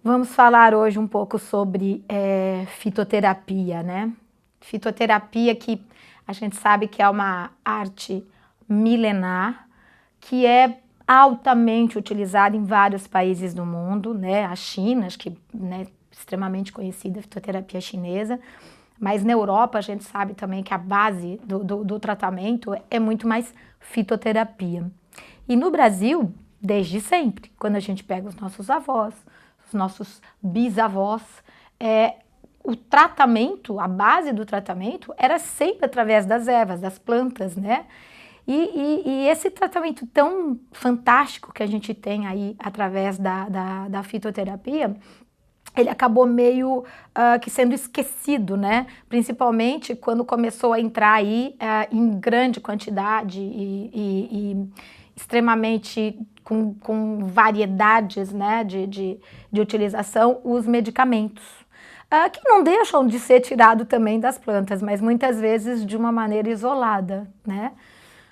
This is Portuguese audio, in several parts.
Vamos falar hoje um pouco sobre fitoterapia, né? Fitoterapia que a gente sabe que é uma arte milenar, que é altamente utilizada em vários países do mundo, né? A China, acho que, né, extremamente conhecida a fitoterapia chinesa, mas na Europa a gente sabe também que a base do tratamento é muito mais fitoterapia. E no Brasil, desde sempre, quando a gente pega os nossos avós, os nossos bisavós, o tratamento, a base do tratamento era sempre através das ervas, das plantas, né? E esse tratamento tão fantástico que a gente tem aí através da fitoterapia, ele acabou meio que sendo esquecido, né? Principalmente quando começou a entrar aí em grande quantidade e extremamente com variedades, né, de utilização, os medicamentos. Que não deixam de ser tirados também das plantas, mas muitas vezes de uma maneira isolada, né?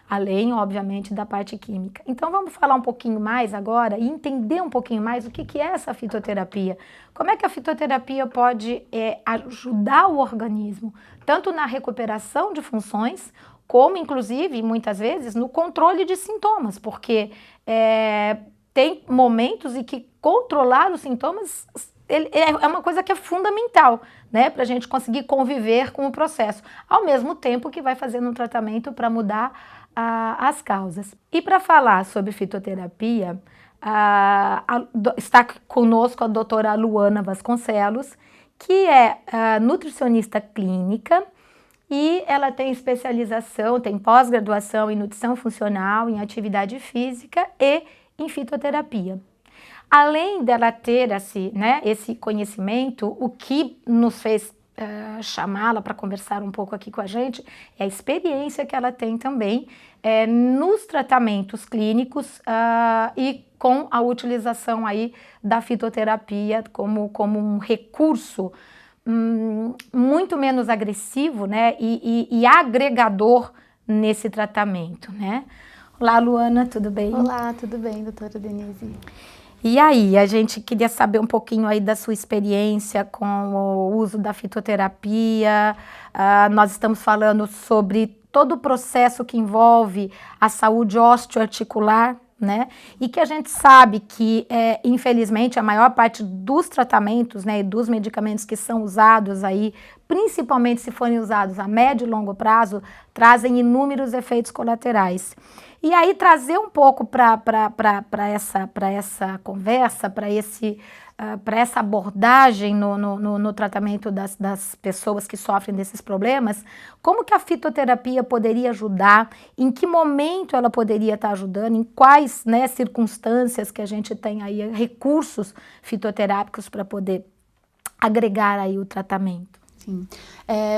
Além, obviamente, da parte química. Então vamos falar um pouquinho mais agora e entender um pouquinho mais o que é essa fitoterapia. Como é que a fitoterapia pode ajudar o organismo, tanto na recuperação de funções, como inclusive, muitas vezes, no controle de sintomas, porque tem momentos em que controlar os sintomas é uma coisa que é fundamental, né, para a gente conseguir conviver com o processo, ao mesmo tempo que vai fazendo um tratamento para mudar as causas. E para falar sobre fitoterapia, está conosco a doutora Luana Vasconcelos, que é nutricionista clínica e ela tem especialização, tem pós-graduação em nutrição funcional, em atividade física e em fitoterapia. Além dela ter esse conhecimento, o que nos fez chamá-la para conversar um pouco aqui com a gente é a experiência que ela tem também nos tratamentos clínicos e com a utilização aí da fitoterapia como um recurso muito menos agressivo, né, e agregador nesse tratamento, né? Olá, Luana, tudo bem? Olá, tudo bem, doutora Denise? E aí, a gente queria saber um pouquinho aí da sua experiência com o uso da fitoterapia. Nós estamos falando sobre todo o processo que envolve a saúde osteoarticular, né? E que a gente sabe que, infelizmente, a maior parte dos tratamentos, né, e dos medicamentos que são usados aí, principalmente se forem usados a médio e longo prazo, trazem inúmeros efeitos colaterais. E aí trazer um pouco para essa conversa, para essa abordagem no tratamento das pessoas que sofrem desses problemas, como que a fitoterapia poderia ajudar, em que momento ela poderia estar ajudando, em quais, né, circunstâncias que a gente tem aí recursos fitoterápicos para poder agregar aí o tratamento. Sim.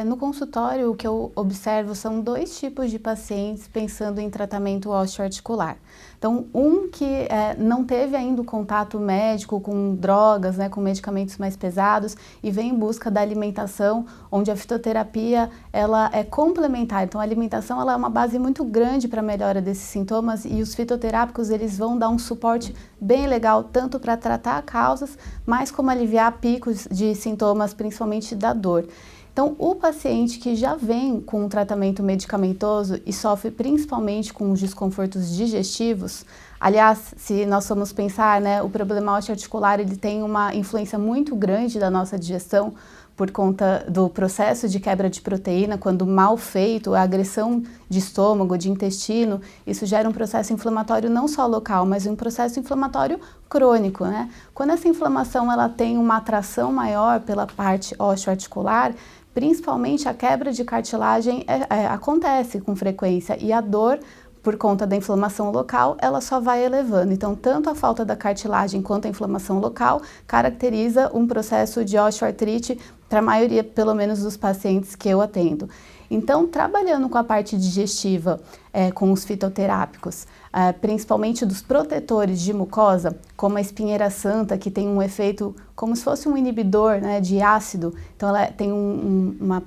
No consultório, o que eu observo são dois tipos de pacientes pensando em tratamento osteoarticular. Então, um que não teve ainda o contato médico com drogas, né, com medicamentos mais pesados e vem em busca da alimentação, onde a fitoterapia ela é complementar. Então, a alimentação ela é uma base muito grande para a melhora desses sintomas e os fitoterápicos eles vão dar um suporte bem legal, tanto para tratar causas, mas como aliviar picos de sintomas, principalmente da dor. Então, o paciente que já vem com um tratamento medicamentoso e sofre principalmente com os desconfortos digestivos, aliás, se nós formos pensar, né, o problema osteoarticular ele tem uma influência muito grande da nossa digestão por conta do processo de quebra de proteína, quando mal feito, a agressão de estômago, de intestino, isso gera um processo inflamatório não só local, mas um processo inflamatório crônico, né? Quando essa inflamação ela tem uma atração maior pela parte osteoarticular, principalmente a quebra de cartilagem acontece com frequência e a dor por conta da inflamação local, ela só vai elevando. Então, tanto a falta da cartilagem quanto a inflamação local caracteriza um processo de osteoartrite para a maioria, pelo menos, dos pacientes que eu atendo. Então, trabalhando com a parte digestiva, com os fitoterápicos, principalmente dos protetores de mucosa, como a espinheira santa, que tem um efeito como se fosse um inibidor, né, de ácido, então ela tem uma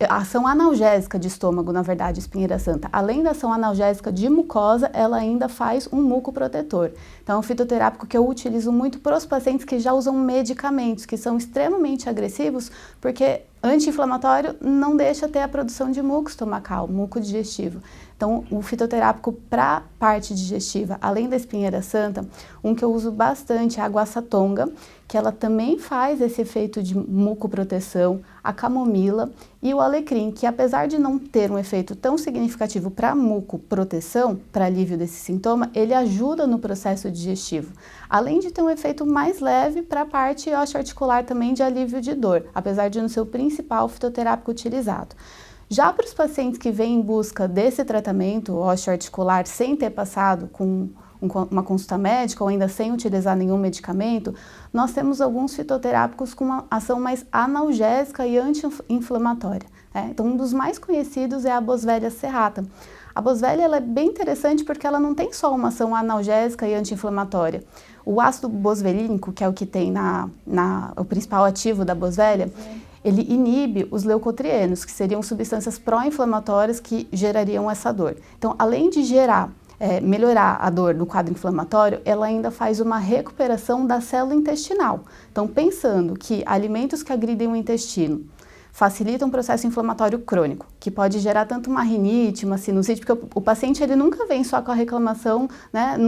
a ação analgésica de estômago, na verdade, espinheira santa, além da ação analgésica de mucosa, ela ainda faz um mucoprotetor. Então, é um fitoterápico que eu utilizo muito para os pacientes que já usam medicamentos, que são extremamente agressivos, porque anti-inflamatório não deixa ter a produção de muco estomacal, muco digestivo. Então, o fitoterápico para a parte digestiva, além da espinheira santa, um que eu uso bastante é a guaçatonga, que ela também faz esse efeito de mucoproteção, a camomila e o alecrim, que apesar de não ter um efeito tão significativo para mucoproteção, para alívio desse sintoma, ele ajuda no processo digestivo, além de ter um efeito mais leve para a parte osteoarticular também de alívio de dor, apesar de não ser o principal fitoterápico utilizado. Já para os pacientes que vêm em busca desse tratamento osteoarticular sem ter passado com uma consulta médica ou ainda sem utilizar nenhum medicamento, nós temos alguns fitoterápicos com uma ação mais analgésica e anti-inflamatória. Então, um dos mais conhecidos é a Boswellia serrata. A Boswellia ela é bem interessante porque ela não tem só uma ação analgésica e anti-inflamatória. O ácido boswelínico, que é o que tem o principal ativo da Boswellia, ele inibe os leucotrienos, que seriam substâncias pró-inflamatórias que gerariam essa dor. Então, além de melhorar a dor do quadro inflamatório, ela ainda faz uma recuperação da célula intestinal. Então, pensando que alimentos que agridem o intestino facilitam o processo inflamatório crônico, que pode gerar tanto uma rinite, uma sinusite, porque o paciente ele nunca vem só com a reclamação, né,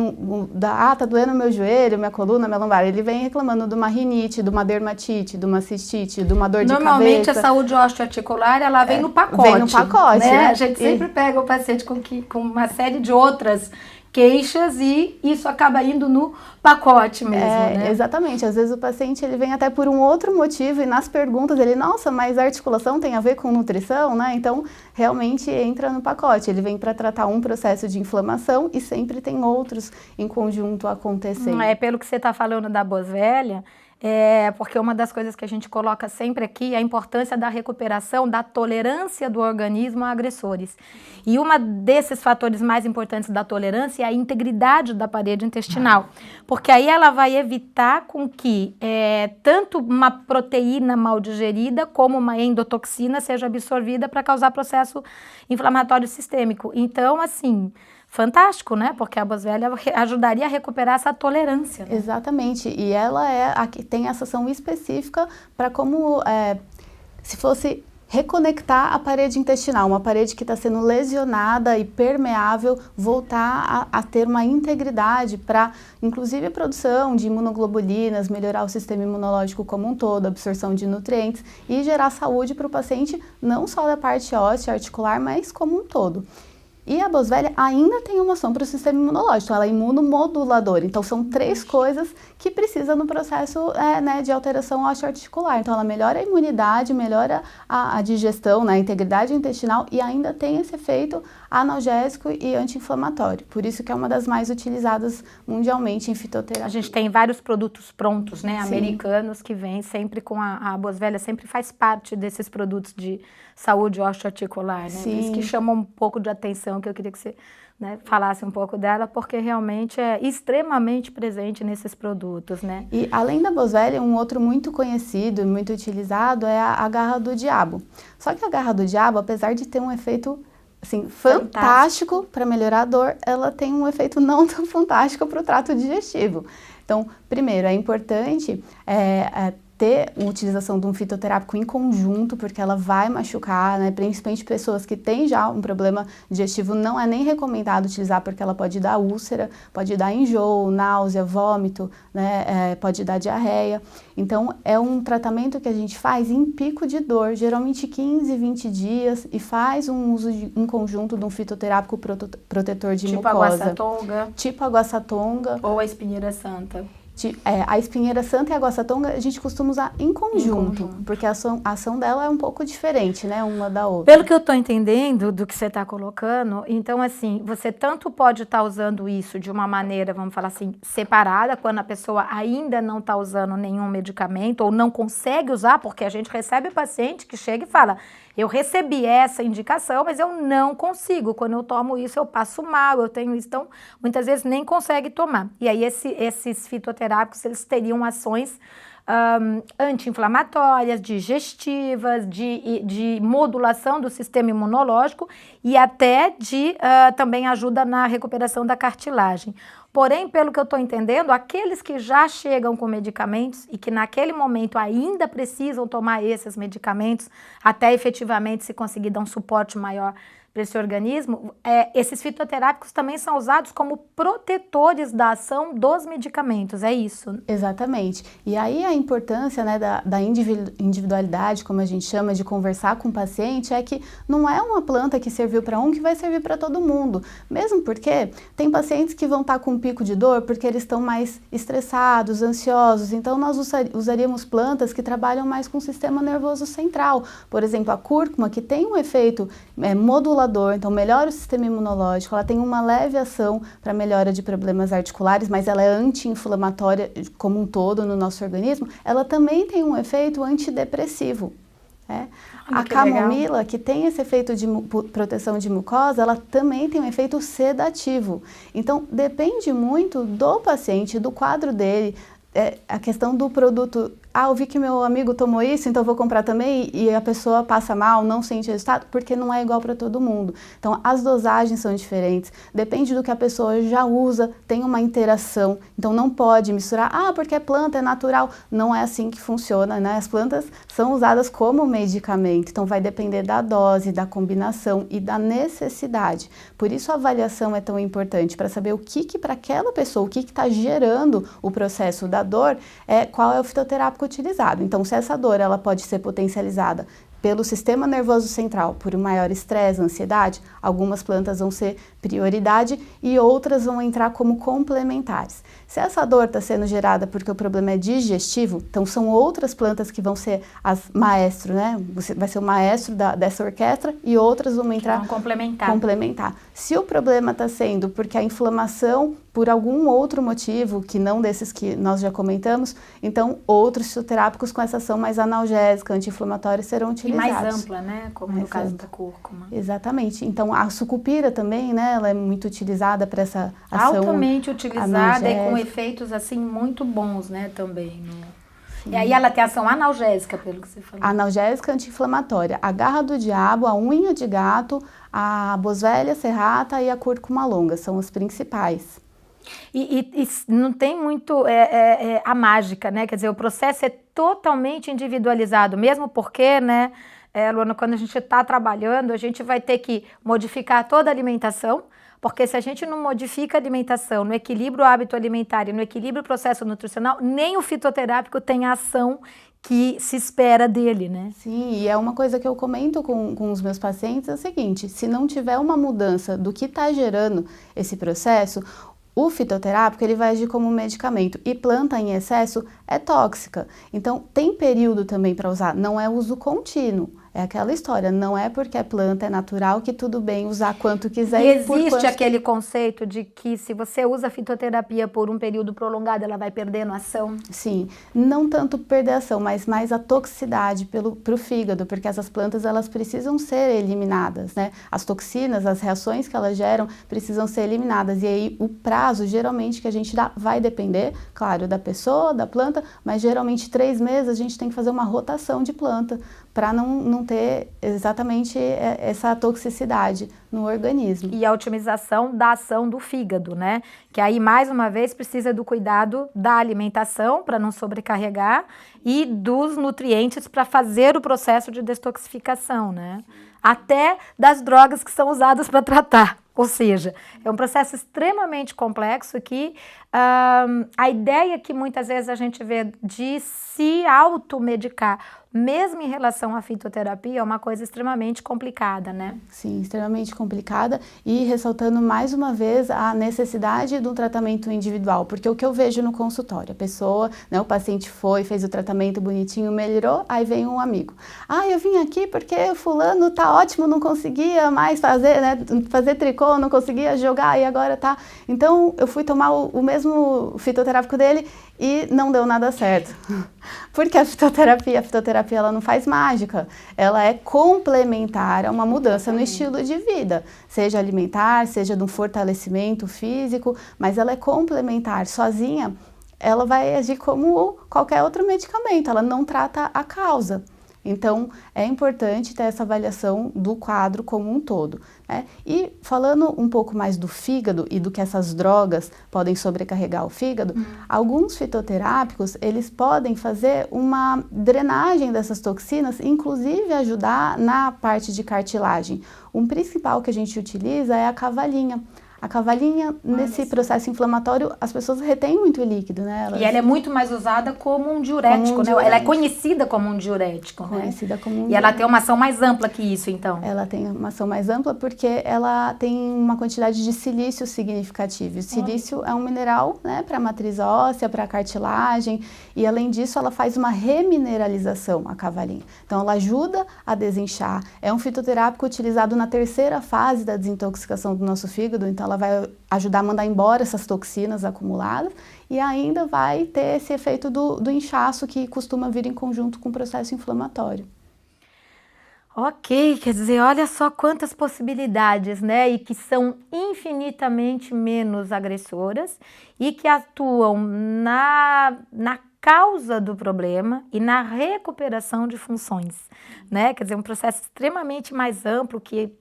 tá doendo meu joelho, minha coluna, minha lombar, ele vem reclamando de uma rinite, de uma dermatite, de uma cistite, de uma dor de cabeça. Normalmente a saúde osteoarticular, ela vem no pacote. Vem no pacote, né? A gente sempre pega o paciente com uma série de outras queixas e isso acaba indo no pacote mesmo, né? Exatamente. Às vezes o paciente ele vem até por um outro motivo e nas perguntas ele, nossa, mas a articulação tem a ver com nutrição, né? Então, realmente entra no pacote. Ele vem para tratar um processo de inflamação e sempre tem outros em conjunto acontecendo. Pelo que você está falando da Boswellia, porque uma das coisas que a gente coloca sempre aqui é a importância da recuperação da tolerância do organismo a agressores. E uma desses fatores mais importantes da tolerância é a integridade da parede intestinal, porque aí ela vai evitar com que tanto uma proteína mal digerida como uma endotoxina seja absorvida para causar processo inflamatório sistêmico. Então, assim, fantástico, né? Porque a Boswellia ajudaria a recuperar essa tolerância. Né? Exatamente. E ela tem essa ação específica para como se fosse reconectar a parede intestinal, uma parede que está sendo lesionada e permeável, voltar a ter uma integridade para, inclusive, a produção de imunoglobulinas, melhorar o sistema imunológico como um todo, absorção de nutrientes e gerar saúde para o paciente, não só da parte óssea, articular, mas como um todo. E a Boswellia ainda tem uma ação para o sistema imunológico, ela é imunomoduladora. Então, são 3 coisas que precisam no processo de alteração osteoarticular. Então, ela melhora a imunidade, melhora a digestão, a integridade intestinal e ainda tem esse efeito analgésico e anti-inflamatório. Por isso que é uma das mais utilizadas mundialmente em fitoterapia. A gente tem vários produtos prontos, né, americanos, que vêm sempre com a Boswellia, sempre faz parte desses produtos de saúde osteoarticular, né? Sim. Isso que chama um pouco de atenção, que eu queria que você falasse um pouco dela, porque realmente é extremamente presente nesses produtos, né? E além da Boswellia, um outro muito conhecido e muito utilizado é a garra do diabo. Só que a garra do diabo, apesar de ter um efeito assim, fantástico para melhorar a dor, ela tem um efeito não tão fantástico para o trato digestivo. Então, primeiro, é importante ter a utilização de um fitoterápico em conjunto, porque ela vai machucar, né? Principalmente pessoas que têm já um problema digestivo, não é nem recomendado utilizar, porque ela pode dar úlcera, pode dar enjoo, náusea, vômito, né? Pode dar diarreia. Então, é um tratamento que a gente faz em pico de dor, geralmente 15, 20 dias, e faz um uso em conjunto de um fitoterápico protetor de mucosa. Tipo a guaçatonga? Tipo a guaçatonga. Ou a espinheira santa? A espinheira santa e a guaçatonga a gente costuma usar em conjunto, porque a ação dela é um pouco diferente, né, uma da outra. Pelo que eu estou entendendo do que você está colocando, então assim, você tanto pode estar usando isso de uma maneira, vamos falar assim, separada, quando a pessoa ainda não está usando nenhum medicamento ou não consegue usar, porque a gente recebe paciente que chega e fala, eu recebi essa indicação, mas eu não consigo. Quando eu tomo isso, eu passo mal, eu tenho isso. Então, muitas vezes nem consegue tomar. E aí, esses fitoterápicos, eles teriam ações anti-inflamatórias, digestivas, de modulação do sistema imunológico e até também ajuda na recuperação da cartilagem. Porém, pelo que eu estou entendendo, aqueles que já chegam com medicamentos e que naquele momento ainda precisam tomar esses medicamentos até efetivamente se conseguir dar um suporte maior para esse organismo, esses fitoterápicos também são usados como protetores da ação dos medicamentos, é isso? Exatamente. E aí a importância, né, da individualidade, como a gente chama, de conversar com o paciente, é que não é uma planta que serviu para um que vai servir para todo mundo. Mesmo porque tem pacientes que vão estar com um pico de dor porque eles estão mais estressados, ansiosos, então nós usaríamos plantas que trabalham mais com o sistema nervoso central. Por exemplo, a cúrcuma, que tem um efeito modulador, então melhora o sistema imunológico, ela tem uma leve ação para melhora de problemas articulares, mas ela é anti-inflamatória como um todo no nosso organismo, ela também tem um efeito antidepressivo. A camomila, legal, que tem esse efeito de proteção de mucosa, ela também tem um efeito sedativo. Então, depende muito do paciente, do quadro dele, a questão do produto. Eu vi que meu amigo tomou isso, então eu vou comprar também, e a pessoa passa mal, não sente resultado, porque não é igual para todo mundo. Então, as dosagens são diferentes, depende do que a pessoa já usa, tem uma interação, então não pode misturar, porque é planta, é natural. Não é assim que funciona, né? As plantas são usadas como medicamento, então vai depender da dose, da combinação e da necessidade. Por isso a avaliação é tão importante, para saber o que para aquela pessoa, o que está gerando o processo da dor, qual é o fitoterápico utilizado. Então, se essa dor ela pode ser potencializada pelo sistema nervoso central, por um maior estresse, ansiedade, algumas plantas vão ser prioridade e outras vão entrar como complementares. Se essa dor está sendo gerada porque o problema é digestivo, então são outras plantas que vão ser as maestro, né? Você vai ser o maestro dessa orquestra e outras vão entrar que vão complementar. Se o problema está sendo porque a inflamação, por algum outro motivo, que não desses que nós já comentamos, então outros fitoterápicos com essa ação mais analgésica, anti-inflamatória serão utilizados. E mais ampla, né? Como no caso da cúrcuma. Exatamente. Então a sucupira também, né? Ela é muito utilizada para essa ação altamente utilizada e com efeitos assim muito bons, né? Também. E aí ela tem ação analgésica, pelo que você falou. Analgésica, anti-inflamatória. A garra do diabo, a unha de gato, a boswellia serrata e a cúrcuma longa são as principais. E não tem muito a mágica, né? Quer dizer, o processo é totalmente individualizado, mesmo porque, né, Luana, quando a gente está trabalhando, a gente vai ter que modificar toda a alimentação, porque se a gente não modifica a alimentação no equilíbrio hábito alimentar e no equilíbrio processo nutricional, nem o fitoterápico tem a ação que se espera dele, né? Sim, e é uma coisa que eu comento com os meus pacientes, é o seguinte, se não tiver uma mudança do que está gerando esse processo, o fitoterápico ele vai agir como um medicamento e planta em excesso é tóxica. Então tem período também para usar, não é uso contínuo. É aquela história, não é porque é planta, é natural que tudo bem usar quanto quiser. E existe aquele conceito de que se você usa fitoterapia por um período prolongado, ela vai perdendo ação? Sim, não tanto perder a ação, mas mais a toxicidade para o fígado, porque essas plantas elas precisam ser eliminadas, né? As toxinas, as reações que elas geram precisam ser eliminadas. E aí o prazo geralmente que a gente dá vai depender, claro, da pessoa, da planta, mas geralmente 3 meses a gente tem que fazer uma rotação de planta para não ter exatamente essa toxicidade no organismo. E a otimização da ação do fígado, né? Que aí, mais uma vez, precisa do cuidado da alimentação para não sobrecarregar e dos nutrientes para fazer o processo de detoxificação, né? Até das drogas que são usadas para tratar. Ou seja, é um processo extremamente complexo que a ideia que muitas vezes a gente vê de se automedicar, mesmo em relação à fitoterapia, é uma coisa extremamente complicada, né? Sim, extremamente complicada e ressaltando mais uma vez a necessidade do tratamento individual, porque o que eu vejo no consultório, a pessoa, né, o paciente fez o tratamento bonitinho, melhorou, aí vem um amigo. Eu vim aqui porque fulano tá ótimo, não conseguia mais fazer, né, fazer tricô, não conseguia jogar e agora tá. Então eu fui tomar o mesmo fitoterápico dele e não deu nada certo. Porque a fitoterapia ela não faz mágica, ela é complementar a uma mudança no estilo de vida, seja alimentar, seja de um fortalecimento físico, mas ela é complementar, sozinha ela vai agir como qualquer outro medicamento, ela não trata a causa. Então, é importante ter essa avaliação do quadro como um todo, né? E falando um pouco mais do fígado e do que essas drogas podem sobrecarregar o fígado, alguns fitoterápicos, eles podem fazer uma drenagem dessas toxinas, inclusive ajudar na parte de cartilagem. Um principal que a gente utiliza é a cavalinha. A cavalinha, nesse processo inflamatório, as pessoas retêm muito líquido, né? E ela é muito mais usada como um diurético, né? Ela é conhecida como um diurético, conhecida como um diurético. Ela tem uma ação mais ampla que isso, então? Ela tem uma ação mais ampla porque ela tem uma quantidade de silício significativa. O silício é um mineral, né, para a matriz óssea, para a cartilagem, e além disso ela faz uma remineralização, a cavalinha. Então ela ajuda a desinchar. É um fitoterápico utilizado na terceira fase da desintoxicação do nosso fígado, então ela vai ajudar a mandar embora essas toxinas acumuladas e ainda vai ter esse efeito do inchaço que costuma vir em conjunto com o processo inflamatório. Ok, quer dizer, olha só quantas possibilidades, né? E que são infinitamente menos agressoras e que atuam na causa do problema e na recuperação de funções, né? Quer dizer, um processo extremamente mais amplo que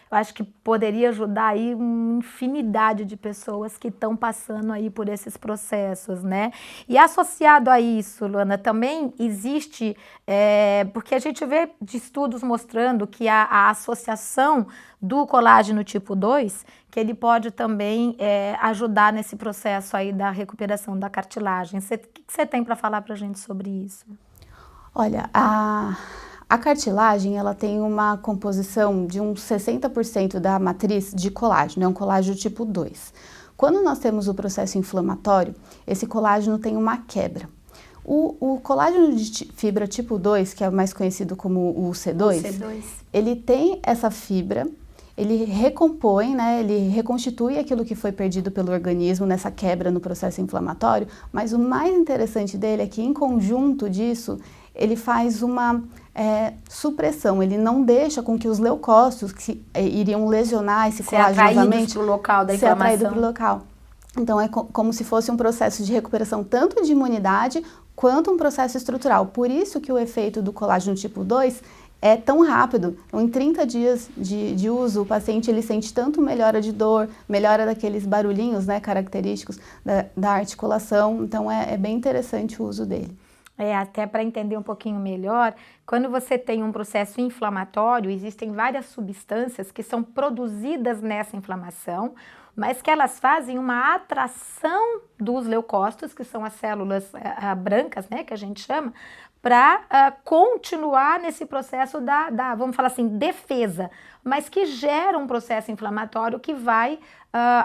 eu acho que poderia ajudar aí uma infinidade de pessoas que estão passando aí por esses processos, né? E associado a isso, Luana, também existe, porque a gente vê de estudos mostrando que a associação do colágeno tipo 2, que ele pode também ajudar nesse processo aí da recuperação da cartilagem. O que você tem para falar para a gente sobre isso? Olha, a cartilagem, ela tem uma composição de uns 60% da matriz de colágeno, é um colágeno tipo 2. Quando nós temos o processo inflamatório, esse colágeno tem uma quebra. O colágeno de fibra tipo 2, que é mais conhecido como o C2, ele tem essa fibra, ele recompõe, né, ele reconstitui aquilo que foi perdido pelo organismo nessa quebra no processo inflamatório, mas o mais interessante dele é que, em conjunto disso, ele faz uma supressão, ele não deixa com que os leucócitos que iriam lesionar esse colágeno novamente para o local da ser inflamação. atraído para o local. Então é como se fosse um processo de recuperação tanto de imunidade quanto um processo estrutural. Por isso que o efeito do colágeno tipo 2 é tão rápido. Então, em 30 dias de uso, o paciente ele sente tanto melhora de dor, melhora daqueles barulhinhos, né, característicos da articulação. Então é bem interessante o uso dele. Até para entender um pouquinho melhor, quando você tem um processo inflamatório, existem várias substâncias que são produzidas nessa inflamação, mas que elas fazem uma atração dos leucócitos, que são as células brancas, né, que a gente chama, para continuar nesse processo vamos falar assim, defesa, mas que gera um processo inflamatório que vai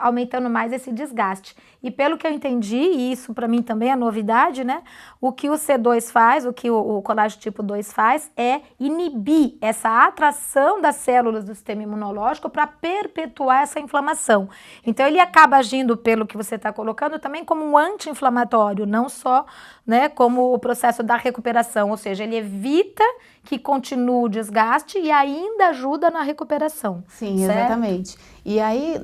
aumentando mais esse desgaste. E pelo que eu entendi, e isso para mim também é novidade, né? O que o C2 faz, o que o colágeno tipo 2 faz é inibir essa atração das células do sistema imunológico para perpetuar essa inflamação. Então ele acaba agindo, pelo que você está colocando, também como um anti-inflamatório, não só, né, como o processo da recuperação, ou seja, ele evita que continue o desgaste e ainda ajuda na recuperação. Sim, certo? Exatamente. E aí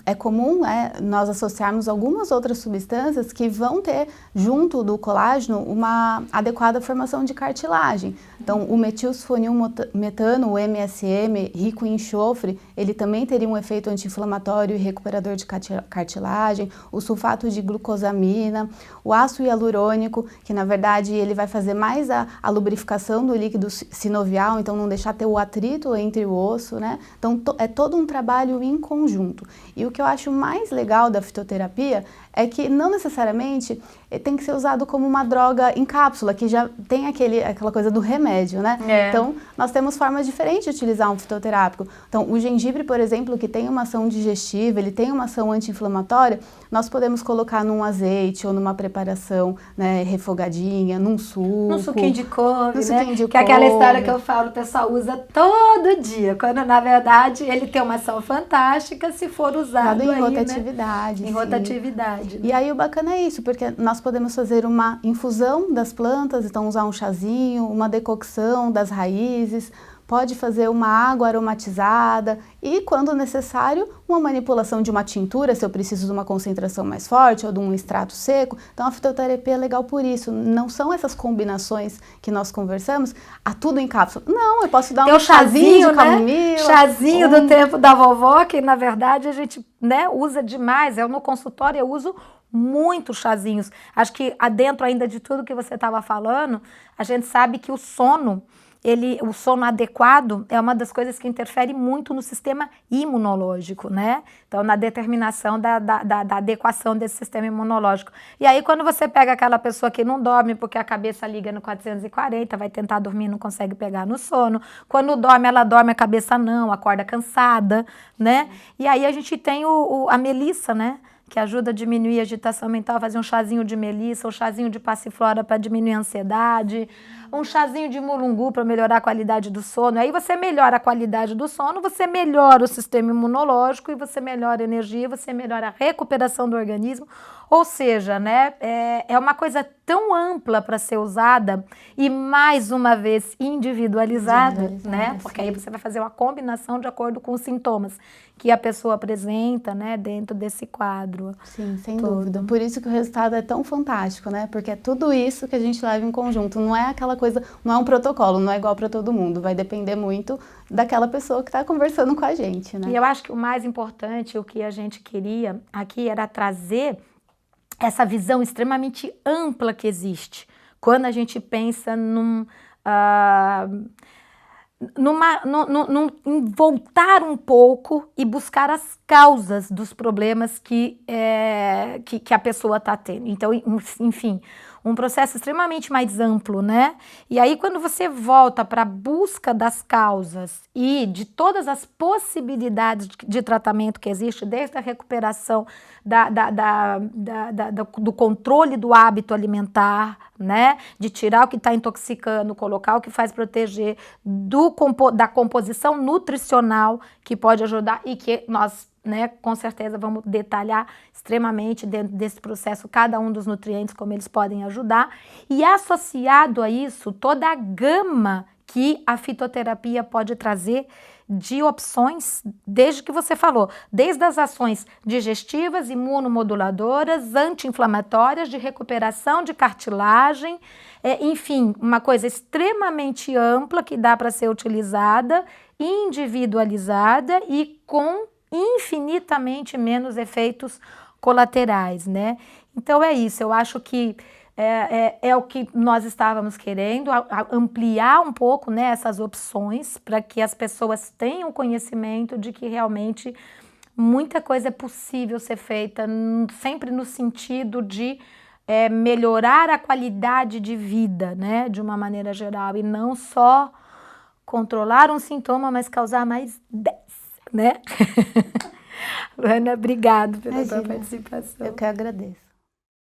é comum nós associarmos algumas outras substâncias que vão ter junto do colágeno uma adequada formação de cartilagem. Então o metilsulfonilmetano, o MSM, rico em enxofre, ele também teria um efeito anti-inflamatório e recuperador de cartilagem. O sulfato de glucosamina, o ácido hialurônico, que na verdade ele vai fazer mais a lubrificação do líquido sinovial, então não deixar ter o atrito entre o osso, né? Então é todo um trabalho em conjunto. E o que eu acho mais legal da fitoterapia é que não necessariamente tem que ser usado como uma droga em cápsula, que já tem aquela coisa do remédio, né? Então, nós temos formas diferentes de utilizar um fitoterápico. Então, o gengibre, por exemplo, que tem uma ação digestiva, ele tem uma ação anti-inflamatória, nós podemos colocar num azeite ou numa preparação, né, refogadinha, num suco. Um suquinho de couve, né? Que é aquela história que eu falo, o pessoal usa todo dia, quando na verdade ele tem uma ação fantástica se for usado em aí, rotatividade. Né? Em rotatividade. Né? E aí o bacana é isso, porque nós podemos fazer uma infusão das plantas, então usar um chazinho, uma decocção das raízes, pode fazer uma água aromatizada e, quando necessário, uma manipulação de uma tintura, se eu preciso de uma concentração mais forte ou de um extrato seco. Então, a fitoterapia é legal por isso. Não são essas combinações que nós conversamos, tudo em cápsula. Não, eu posso dar um chazinho de camomila. Chazinho do tempo da vovó, que na verdade a gente, né, usa demais. No consultório eu uso muitos chazinhos. Acho que dentro ainda de tudo que você estava falando, a gente sabe que o sono adequado é uma das coisas que interfere muito no sistema imunológico, né? Então, na determinação da adequação desse sistema imunológico. E aí, quando você pega aquela pessoa que não dorme porque a cabeça liga no 440, vai tentar dormir, não consegue pegar no sono. Quando dorme, ela dorme, a cabeça não, acorda cansada, né? E aí a gente tem a melissa, né? Que ajuda a diminuir a agitação mental, fazer um chazinho de melissa, um chazinho de passiflora para diminuir a ansiedade, um chazinho de mulungu para melhorar a qualidade do sono. Aí você melhora a qualidade do sono, você melhora o sistema imunológico e você melhora a energia, você melhora a recuperação do organismo. Ou seja, né, é uma coisa tão ampla para ser usada e, mais uma vez, individualizada, né? Porque aí você vai fazer uma combinação de acordo com os sintomas que a pessoa apresenta, né, dentro desse quadro. Sim, sem dúvida. Por isso que o resultado é tão fantástico, né? Porque é tudo isso que a gente leva em conjunto. Não é aquela coisa, não é um protocolo, não é igual para todo mundo. Vai depender muito daquela pessoa que está conversando com a gente, né? E eu acho que o mais importante, o que a gente queria aqui era trazer essa visão extremamente ampla que existe quando a gente pensa em voltar um pouco e buscar as causas dos problemas que a pessoa está tendo. Então, enfim, um processo extremamente mais amplo, né? E aí, quando você volta para a busca das causas e de todas as possibilidades de tratamento que existe, desde a recuperação do controle do hábito alimentar, né? De tirar o que está intoxicando, colocar o que faz proteger, da composição nutricional que pode ajudar e que nós, né, com certeza vamos detalhar extremamente dentro desse processo cada um dos nutrientes, como eles podem ajudar, e associado a isso toda a gama que a fitoterapia pode trazer de opções, desde que você falou, desde as ações digestivas, imunomoduladoras, anti-inflamatórias, de recuperação de cartilagem, enfim, uma coisa extremamente ampla que dá para ser utilizada, individualizada e com infinitamente menos efeitos colaterais, né? Então é isso, eu acho que é o que nós estávamos querendo, ampliar um pouco, né, essas opções para que as pessoas tenham conhecimento de que realmente muita coisa é possível ser feita, sempre no sentido de melhorar a qualidade de vida, né, de uma maneira geral, e não só controlar um sintoma, mas causar mais 10, né? Ana, obrigado pela sua participação. Eu que agradeço.